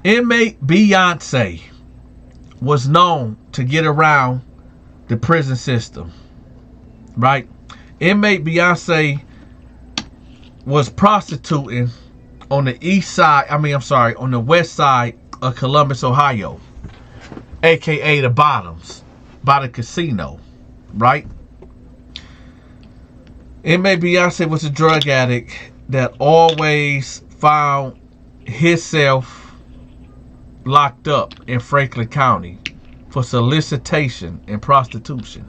Inmate Beyonce was known to get around the prison system, right? Inmate Beyonce was prostituting on the on the west side of Columbus, Ohio, aka the Bottoms, by the casino, right? Inmate Beyonce was a drug addict that always found himself locked up in Franklin County for solicitation and prostitution.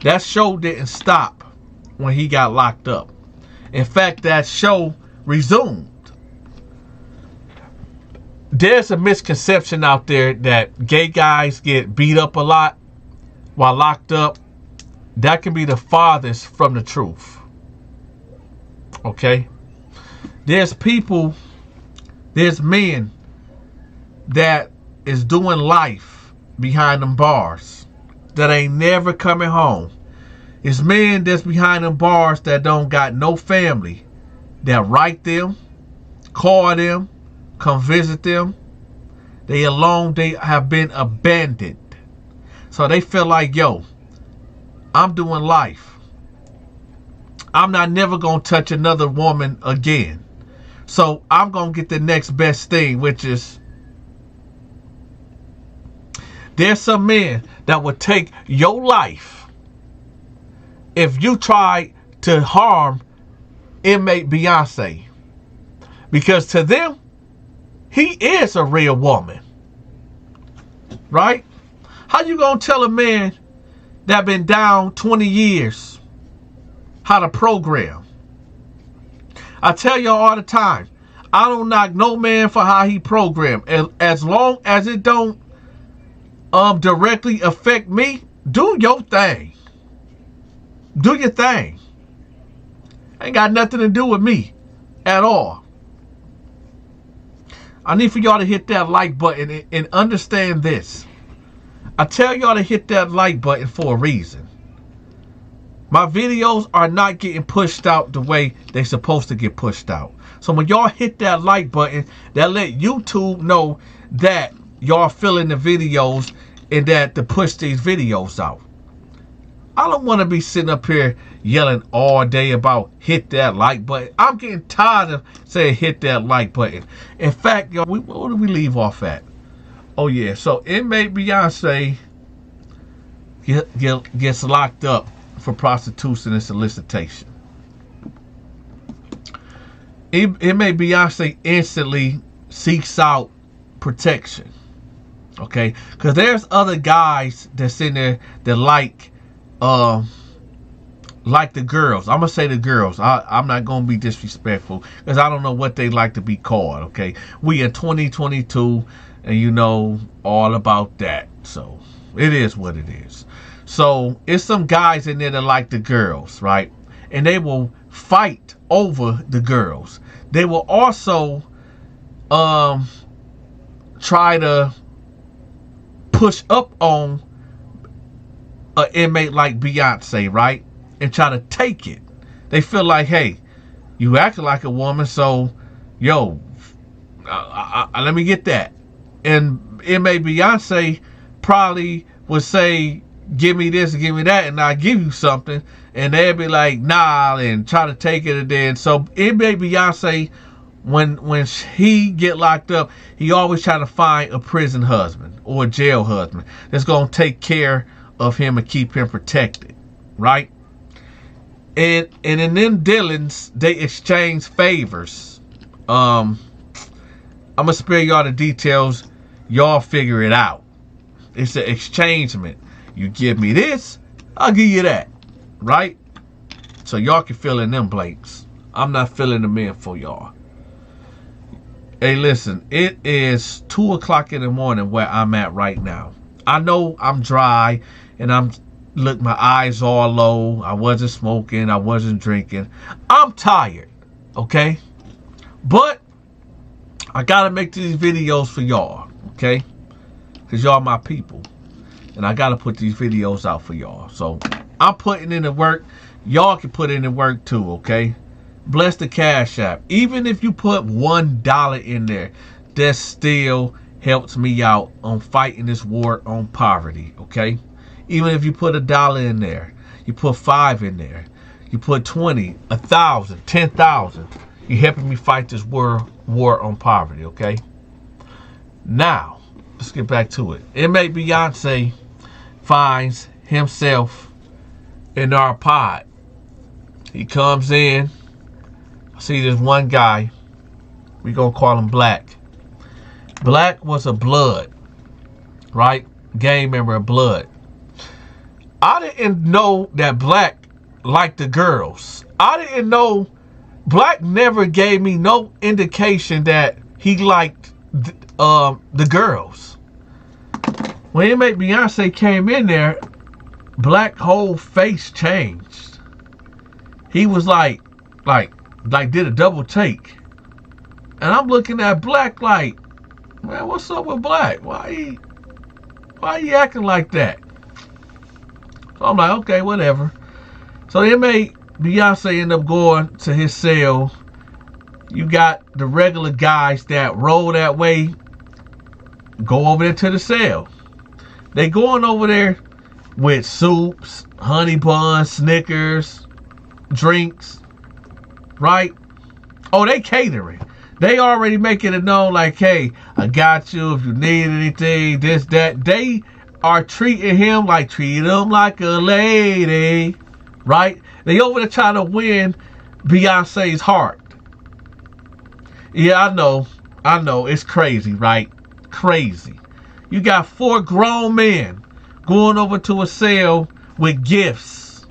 That show didn't stop when he got locked up. In fact, that show resumed. There's a misconception out there that gay guys get beat up a lot while locked up. That can be the farthest from the truth. Okay? There's men that is doing life behind them bars that ain't never coming home. It's men that's behind them bars that don't got no family that write them, call them, come visit them. They alone, they have been abandoned. So they feel like, yo, I'm doing life. I'm not never gonna touch another woman again. So I'm gonna get the next best thing, which is, there's some men that would take your life if you try to harm Inmate Beyonce. Because to them, he is a real woman. Right? How you gonna tell a man that been down 20 years how to program? I tell y'all all the time, I don't knock no man for how he program. As long as it don't directly affect me, do your thing. Do your thing. Ain't got nothing to do with me at all. I need for y'all to hit that like button and understand this. I tell y'all to hit that like button for a reason. My videos are not getting pushed out the way they're supposed to get pushed out. So when y'all hit that like button, that let YouTube know that y'all feeling the videos and that to push these videos out. I don't want to be sitting up here yelling all day about hit that like button. I'm getting tired of saying hit that like button. In fact, y'all, what did we leave off at? Oh yeah, so Inmate Beyonce gets locked up for prostitution and solicitation. Inmate Beyonce instantly seeks out protection. Okay, because there's other guys that's in there that like the girls. I'm gonna say the girls. I'm not gonna be disrespectful because I don't know what they like to be called. Okay, we in 2022, and you know all about that. So it is what it is. So it's some guys in there that like the girls, right? And they will fight over the girls. They will also try to push up on an inmate like Beyonce, right? And try to take it. They feel like, hey, you acting like a woman, so yo, let me get that. And inmate Beyonce probably would say, give me this, give me that, and I'll give you something. And they'd be like, nah, and try to take it. And then, so inmate Beyonce, when he get locked up, he always try to find a prison husband or a jail husband that's going to take care of him and keep him protected, right? And in them dealings, they exchange favors. I'm going to spare y'all the details. Y'all figure it out. It's an exchangement. You give me this, I'll give you that, right? So y'all can fill in them blanks. I'm not filling them in for y'all. Hey, listen, it is 2 o'clock in the morning where I'm at right now. I know I'm dry and look, my eyes all low. I wasn't smoking. I wasn't drinking. I'm tired, okay? But I got to make these videos for y'all, okay? Because y'all my people. And I got to put these videos out for y'all. So I'm putting in the work. Y'all can put in the work too, okay? bless the Cash App. Even if you put $1 in there, that still helps me out on fighting this war on poverty, okay? Even if you put $1 in there, you put 5 in there, you put 20, 1,000, 10,000, you're helping me fight this war on poverty, okay? Now, let's get back to it. Inmate Beyonce finds himself in our pod. He comes in. I see this one guy. We gonna call him Black. Black was a Blood, right? Gang member of Blood. I didn't know that Black liked the girls. I didn't know. Black never gave me no indication that he liked the girls. When Inmate Beyonce came in there, Black whole face changed. He was like did a double take. And I'm looking at Black like, man, what's up with Black? Why he acting like that? So I'm like, okay, whatever. So Inmate Beyonce ended up going to his cell. You got the regular guys that roll that way, go over there to the cell. They going over there with soups, honey buns, Snickers, drinks, right? Oh, they catering. They already making it known like, hey, I got you if you need anything, this, that. They are treating him like, treat him like a lady, right? They over there trying to win Beyonce's heart. Yeah, I know, it's crazy, right? Crazy. You got 4 grown men going over to a cell with gifts.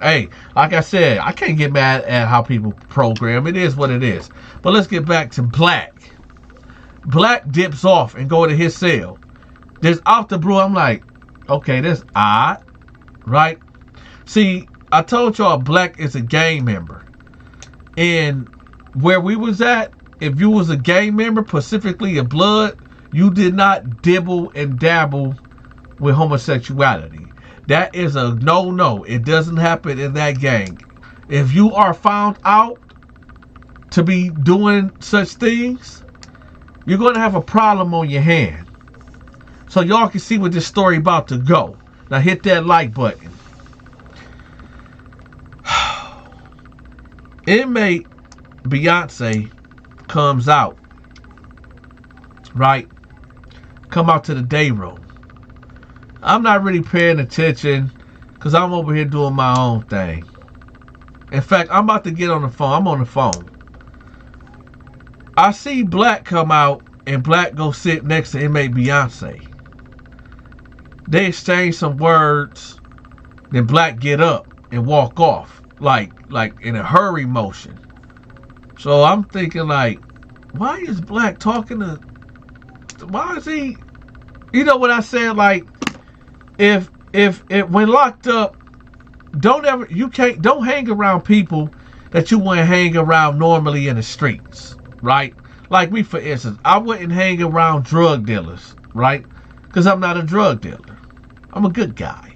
Hey, like I said, I can't get mad at how people program. It is what it is. But let's get back to Black. Black dips off and go to his cell. There's out the blue. I'm like, okay, that's odd, right? See, I told y'all Black is a gang member. And where we was at, if you was a gang member, specifically a Blood, you did not dibble and dabble with homosexuality. That is a no-no. It doesn't happen in that gang. If you are found out to be doing such things, you're going to have a problem on your hand. So y'all can see what this story about to go. Now hit that like button. Inmate Beyonce comes out, right? Come out to the day room. I'm not really paying attention because I'm over here doing my own thing. In fact, I'm about to get on the phone. I'm on the phone. I see Black come out and Black go sit next to Inmate Beyonce. They exchange some words. Then Black get up and walk off like in a hurry motion. So I'm thinking like, why is Black talking to? Why is he? You know what I said? Like, if when locked up, don't hang around people that you wouldn't hang around normally in the streets, right? Like me, for instance, I wouldn't hang around drug dealers, right? Because I'm not a drug dealer. I'm a good guy.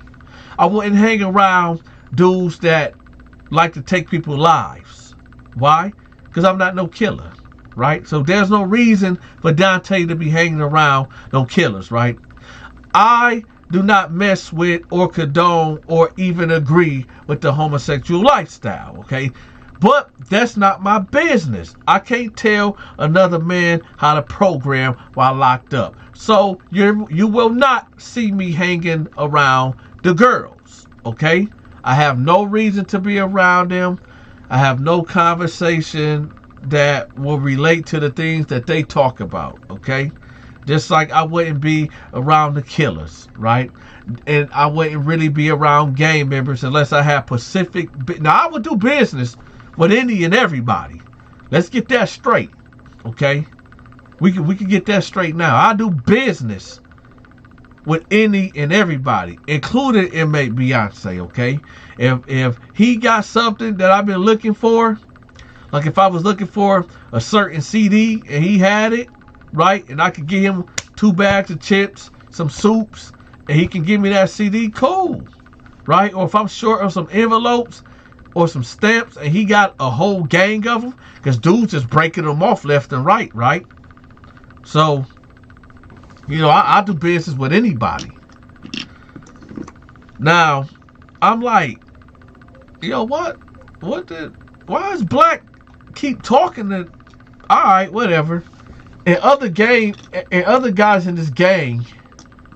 I wouldn't hang around dudes that like to take people's lives. Why? Because I'm not no killer, right? So there's no reason for Donta to be hanging around no killers, right? I do not mess with or condone or even agree with the homosexual lifestyle, okay? But that's not my business. I can't tell another man how to program while locked up. So you will not see me hanging around the girls, okay? I have no reason to be around them. I have no conversation that will relate to the things that they talk about, okay? Just like I wouldn't be around the killers, right? And I wouldn't really be around gang members unless I have specific. Now, I would do business with any and everybody. Let's get that straight, okay? We can get that straight now. I do business with any and everybody, including Inmate Beyonce, okay? If he got something that I've been looking for, like if I was looking for a certain CD and he had it, right? And I could give him 2 bags of chips, some soups, and he can give me that CD, cool, right? Or if I'm short of some envelopes, or some stamps, and he got a whole gang of them, because dudes just breaking them off left and right, right? So, I do business with anybody. Now, I'm like, why is Black keep talking to, all right, whatever. And other guys in this gang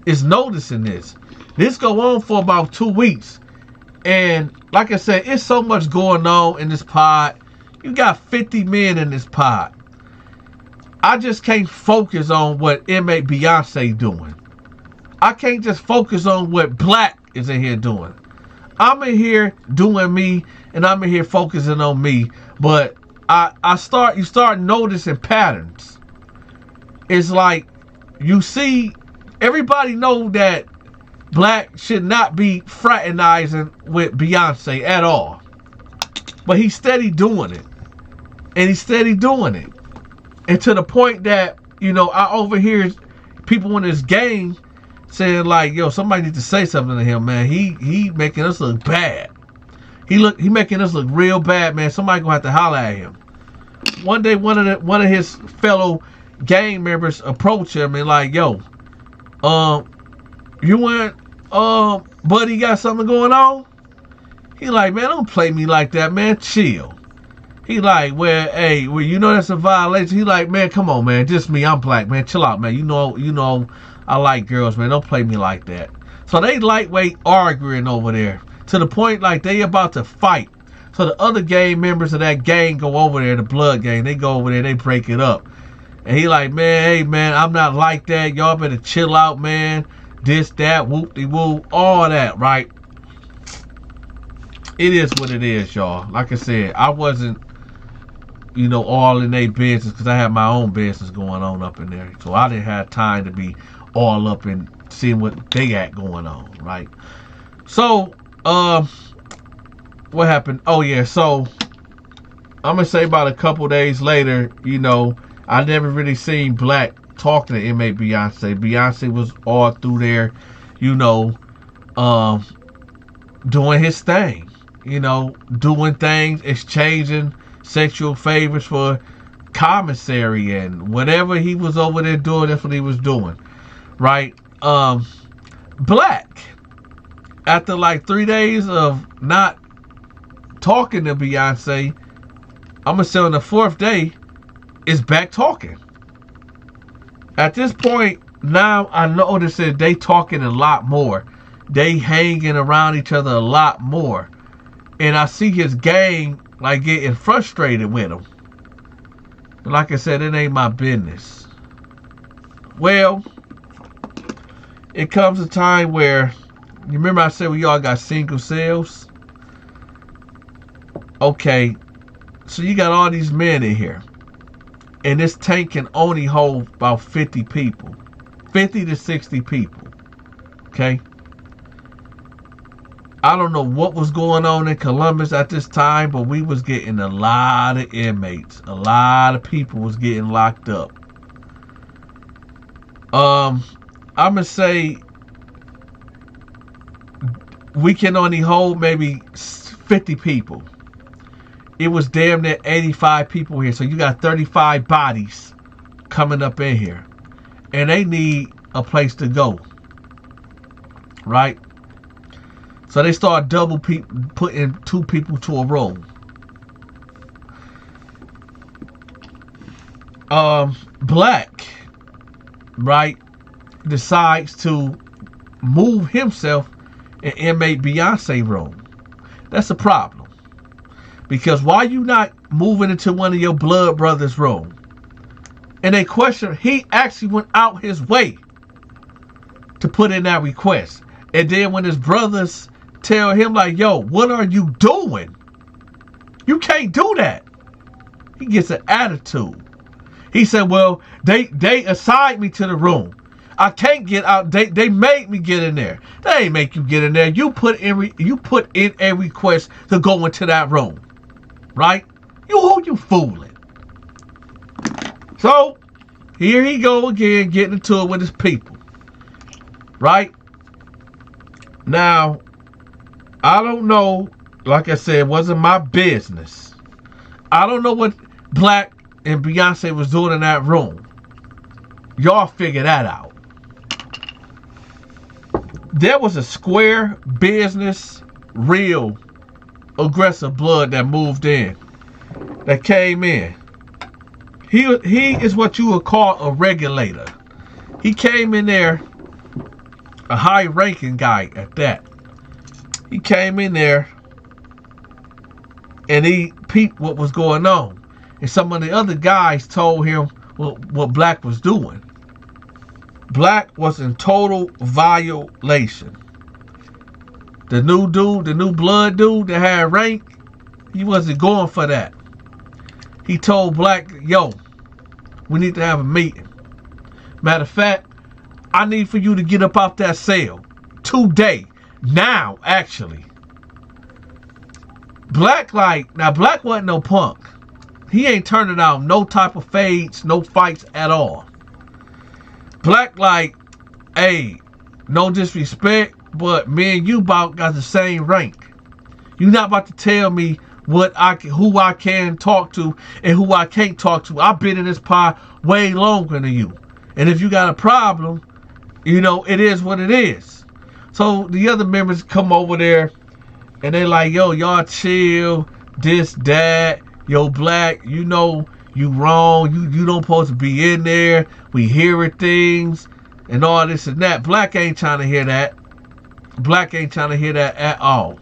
is noticing this. This go on for about 2 weeks. And like I said, it's so much going on in this pod. You got 50 men in this pod. I just can't focus on what Inmate Beyonce doing. I can't just focus on what Black is in here doing. I'm in here doing me, and I'm in here focusing on me. But you start noticing patterns. It's like, you see, everybody know that Black should not be fraternizing with Beyonce at all. But he's steady doing it. And he's steady doing it. And to the point that, I overhear people in this gang saying like, somebody needs to say something to him, man. He making us look bad. He making us look real bad, man. Somebody gonna have to holler at him. One day, one of his fellow gang members approached him and like, you want buddy got something going on? He like, man, don't play me like that, man. Chill. He like, well, that's a violation. He like, man, come on, man. Just me. I'm Black, man. Chill out, man. You know, I like girls, man. Don't play me like that. So they lightweight arguing over there to the point like they about to fight. So the other gang members of that gang go over there, the blood gang. They go over there, they break it up. And he like, man, hey, man, I'm not like that. Y'all better chill out, man. This, that, whoop-de-woo, all that, right? It is what it is, y'all. Like I said, I wasn't, all in their business because I had my own business going on up in there. So I didn't have time to be all up in seeing what they got going on, right? So, what happened? Oh, yeah, so I'm going to say about a couple days later, I never really seen Black talking to Inmate Beyonce. Beyonce was all through there, doing his thing, doing things, exchanging sexual favors for commissary and whatever he was over there doing, that's what he was doing, right? Black, after like 3 days of not talking to Beyonce, I'm gonna say on the 4th day, is back talking. At this point, now I notice that they talking a lot more. They hanging around each other a lot more. And I see his gang like getting frustrated with him. But like I said, it ain't my business. Well, it comes a time where, you remember I said we all got single cells? Okay, so you got all these men in here. And this tank can only hold about 50 people. 50 to 60 people. Okay? I don't know what was going on in Columbus at this time, but we was getting a lot of inmates. A lot of people was getting locked up. I'm going to say we can only hold maybe 50 people. It was damn near 85 people here. So you got 35 bodies coming up in here. And they need a place to go. Right? So they start putting 2 people to a room. Black, right, decides to move himself in Inmate Beyonce room. That's a problem. Because why you not moving into one of your blood brothers' room? And they question, he actually went out his way to put in that request. And then when his brothers tell him like, yo, what are you doing? You can't do that. He gets an attitude. He said, well, they assigned me to the room. I can't get out. They made me get in there. They ain't make you get in there. You put in a request to go into that room. Right? Who you fooling? So, here he go again, getting into it with his people. Right? Now, I don't know like I said, it wasn't my business. I don't know what Black and Beyonce was doing in that room. Y'all figure that out. There was a square business, real aggressive blood that moved in, that came in. He is what you would call a regulator. He came in there, a high-ranking guy at that. He came in there and he peeped what was going on. And some of the other guys told him what Black was doing. Black was in total violation. The new dude, the new blood dude that had rank, he wasn't going for that. He told Black, yo, we need to have a meeting. Matter of fact, I need for you to get up out that cell today. Now, actually. Black wasn't no punk. He ain't turning out no type of fades, no fights at all. Black like, hey, no disrespect, but me and you about got the same rank. You not about to tell me who I can talk to and who I can't talk to. I've been in this pie way longer than you. And if you got a problem, you know, it is what it is. So the other members come over there and they like, yo, y'all chill, this, that, yo, Black, you know, you wrong, you don't supposed to be in there. We hearing things and all this and that. Black ain't trying to hear that. Black ain't trying to hear that at all.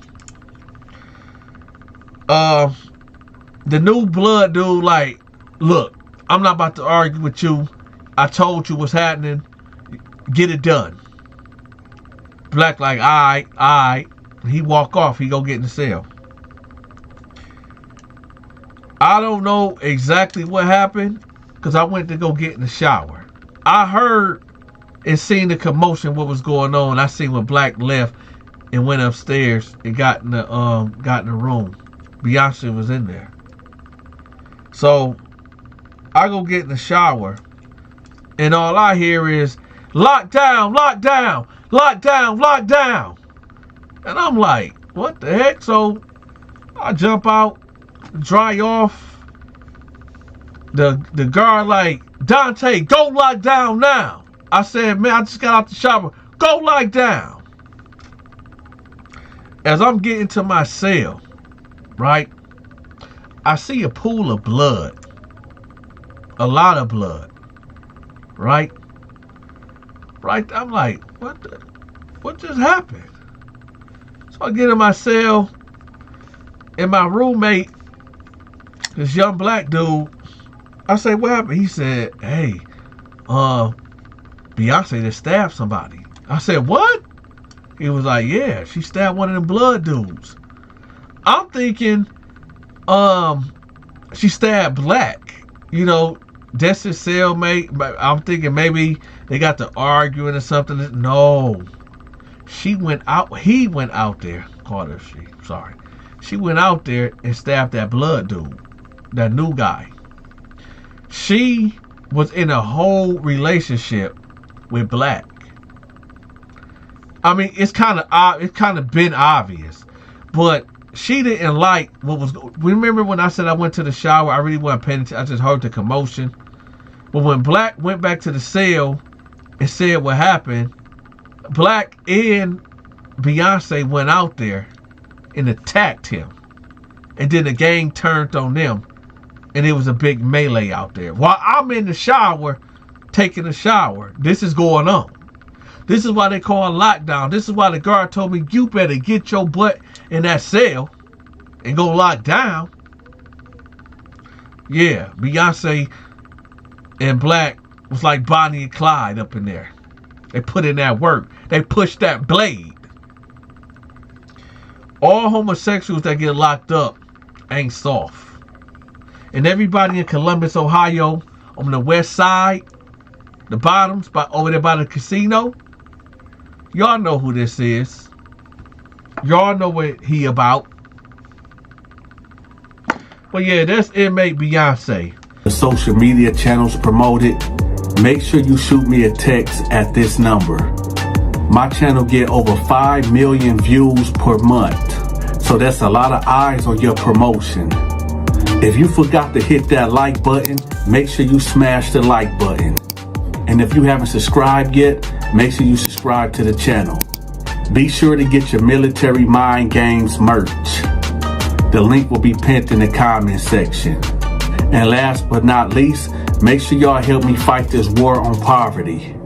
The new blood dude like, look, I'm not about to argue with you. I told you what's happening. Get it done. Black like, all right. He walk off. He go get in the cell. I don't know exactly what happened because I went to go get in the shower. I heard and seen the commotion, what was going on. I seen when Black left and went upstairs and got in the room. Beyonce was in there. So I go get in the shower and all I hear is lock down, lock down, lock down, lock down. And I'm like, what the heck? So I jump out, dry off. The guard like, Donta, go lock down now. I said, man, I just got out the shower. Go lock down. As I'm getting to my cell, right, I see a pool of blood. A lot of blood. Right? Right? I'm like, what just happened? So I get in my cell, and my roommate, this young Black dude, I say, what happened? He said, hey, Beyonce just stabbed somebody. I said, what? He was like, yeah, she stabbed one of them blood dudes. I'm thinking, she stabbed Black. You know, that's his cellmate. I'm thinking maybe they got to arguing or something. No. He went out there. Called her she. Sorry. She went out there and stabbed that blood dude. That new guy. She was in a whole relationship with Black. I mean, it's kind of been obvious, but she didn't like what was. Remember when I said I went to the shower? I really wasn't paying attention. I just heard the commotion. But when Black went back to the cell and said what happened, Black and Beyonce went out there and attacked him, and then the gang turned on them, and it was a big melee out there. While I'm in the shower, taking a shower, this is going on. This is why they call lockdown. This is why the guard told me, you better get your butt in that cell and go lock down. Yeah, Beyonce and Black was like Bonnie and Clyde up in there. They put in that work. They pushed that blade. All homosexuals that get locked up ain't soft. And everybody in Columbus, Ohio, on the west side, the bottoms, over there by the casino, y'all know who this is. Y'all know what he about. Well, yeah, that's Inmate Beyonce. The social media channels promoted. Make sure you shoot me a text at this number. My channel get over 5 million views per month. So that's a lot of eyes on your promotion. If you forgot to hit that like button, make sure you smash the like button. And if you haven't subscribed yet, make sure you subscribe to the channel. Be sure to get your Military Mind Games merch. The link will be pinned in the comment section. And last but not least, make sure y'all help me fight this war on poverty.